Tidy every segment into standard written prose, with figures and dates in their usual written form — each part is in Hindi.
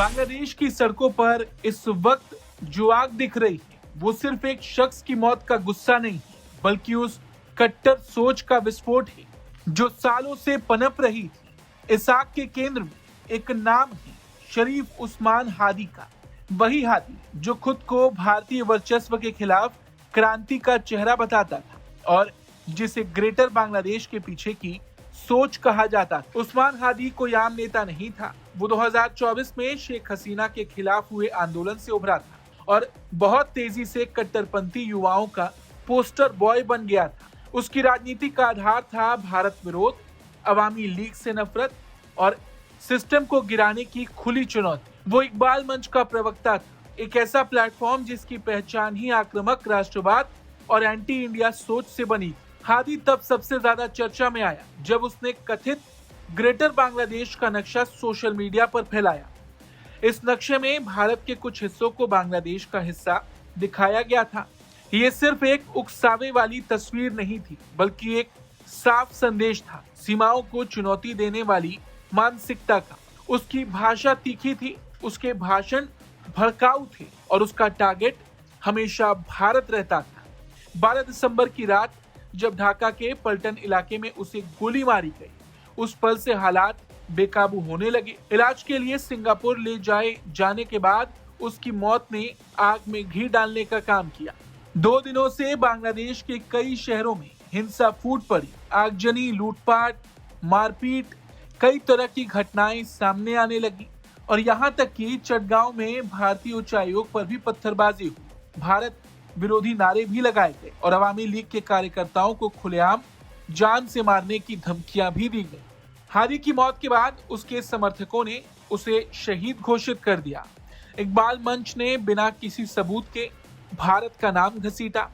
बांग्लादेश की सड़कों पर इस वक्त जो आग दिख रही है वो सिर्फ एक शख्स की मौत का गुस्सा नहीं है, बल्कि उस कट्टर सोच का विस्फोट है जो सालों से पनप रही थी। इस आग के केंद्र में एक नाम है, शरीफ उस्मान हादी का। वही हादी जो खुद को भारतीय वर्चस्व के खिलाफ क्रांति का चेहरा बताता था और जिसे ग्रेटर बांग्लादेश के पीछे की सोच कहा जाता था। उस्मान हादी कोई आम नेता नहीं था। वो 2024 में शेख हसीना के खिलाफ हुए आंदोलन से उभरा था और बहुत तेजी से कट्टरपंथी युवाओं का पोस्टर बॉय बन गया था। उसकी राजनीति का आधार था भारत विरोध, अवामी लीग से नफरत और सिस्टम को गिराने की खुली चुनौती। वो इकबाल मंच का प्रवक्ता था, एक ऐसा प्लेटफॉर्म जिसकी पहचान ही आक्रामक राष्ट्रवाद और एंटी इंडिया सोच से बनी थी। हादी तब सबसे ज्यादा चर्चा में आया जब उसने कथित ग्रेटर बांग्लादेश का नक्शा सोशल मीडिया पर फैलाया। इस नक्शे में भारत के कुछ हिस्सों को बांग्लादेश का हिस्सा दिखाया गया था। ये सिर्फ एक उकसावे वाली तस्वीर नहीं थी, बल्कि एक साफ संदेश था, सीमाओं को चुनौती देने वाली मानसिकता का। उसकी भाषा तीखी थी, उसके भाषण भड़काऊ थे और उसका टारगेट हमेशा भारत रहता था। 12 दिसंबर की रात जब ढाका के पलटन इलाके में उसे गोली मारी गई, उस पल से हालात बेकाबू होने लगे। इलाज के लिए सिंगापुर ले जाने के बाद उसकी मौत ने आग में घी डालने का काम किया। 2 दिनों से बांग्लादेश के कई शहरों में हिंसा फूट पड़ी। आगजनी, लूटपाट, मारपीट, कई तरह की घटनाएं सामने आने लगी और यहाँ तक कि चटगांव में भारतीय उच्चायोग पर भी पत्थरबाजी हुई। भारत विरोधी नारे भी लगाए गए और अवामी लीग के कार्यकर्ताओं को खुलेआम जान से मारने की धमकियां भी दी गई। हादी की मौत के बाद उसके समर्थकों ने उसे शहीद घोषित कर दिया। इकबाल मंच ने बिना किसी सबूत के भारत का नाम घसीटा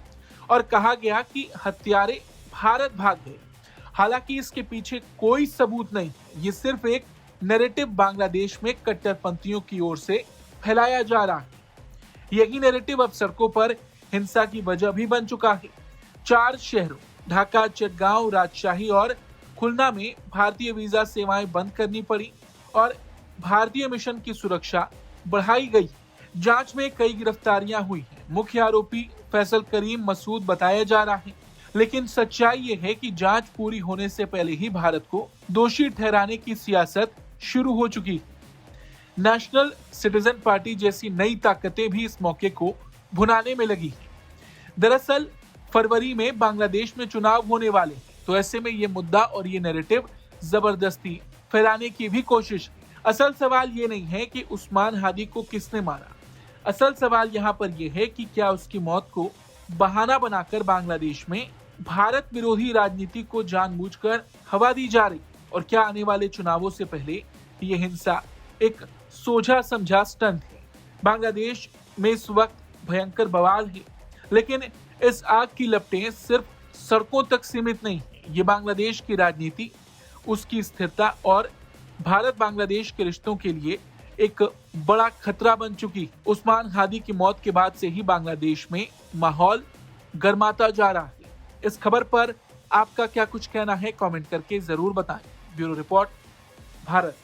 और कहा गया कि हत्यारे भारत भाग गए। हालांकि इसके पीछे कोई सबूत नहीं, ये सिर्फ एक नैरेटिव बांग्लादेश में कट्टरपंथियों की ओर से फैलाया जा रहा है। यही नैरेटिव अब सड़कों पर हिंसा की वजह भी बन चुका है। 4 शहरों ढाका, चटगांव, राजशाही और खुलना में भारतीय वीजा सेवाएं बंद करनी पड़ी और भारतीय मिशन की सुरक्षा बढ़ाई गई। जांच में कई गिरफ्तारियां हुई हैं। मुख्य आरोपी फैसल करीम मसूद बताया जा रहा है, लेकिन सच्चाई ये है कि जांच पूरी होने से पहले ही भारत को दोषी ठहराने की सियासत शुरू हो चुकी है। नेशनल सिटीजन पार्टी जैसी नई ताकतें भी इस मौके को भुनाने में लगी हैं। दरअसल फरवरी में बांग्लादेश में चुनाव होने वाले हैं, तो ऐसे में ये मुद्दा और ये नैरेटिव जबरदस्ती फैलाने की भी कोशिश है। असल सवाल ये नहीं है कि उस्मान हादी को किसने मारा। असल सवाल यहाँ पर यह है कि क्या उसकी मौत को बहाना बनाकर बांग्लादेश में भारत विरोधी राजनीति को जानबूझकर हवा दी जा रही, और क्या आने वाले चुनावों से पहले ये हिंसा एक सोझा समझा स्टंट है। बांग्लादेश में इस वक्त भयंकर बवाल है, लेकिन इस आग की लपटें सिर्फ सड़कों तक सीमित नहीं है। ये बांग्लादेश की राजनीति, उसकी स्थिरता और भारत बांग्लादेश के रिश्तों के लिए एक बड़ा खतरा बन चुकी है। उस्मान हादी की मौत के बाद से ही बांग्लादेश में माहौल गर्माता जा रहा है। इस खबर पर आपका क्या कुछ कहना है, कमेंट करके जरूर बताएं। Bureau report, Bharat.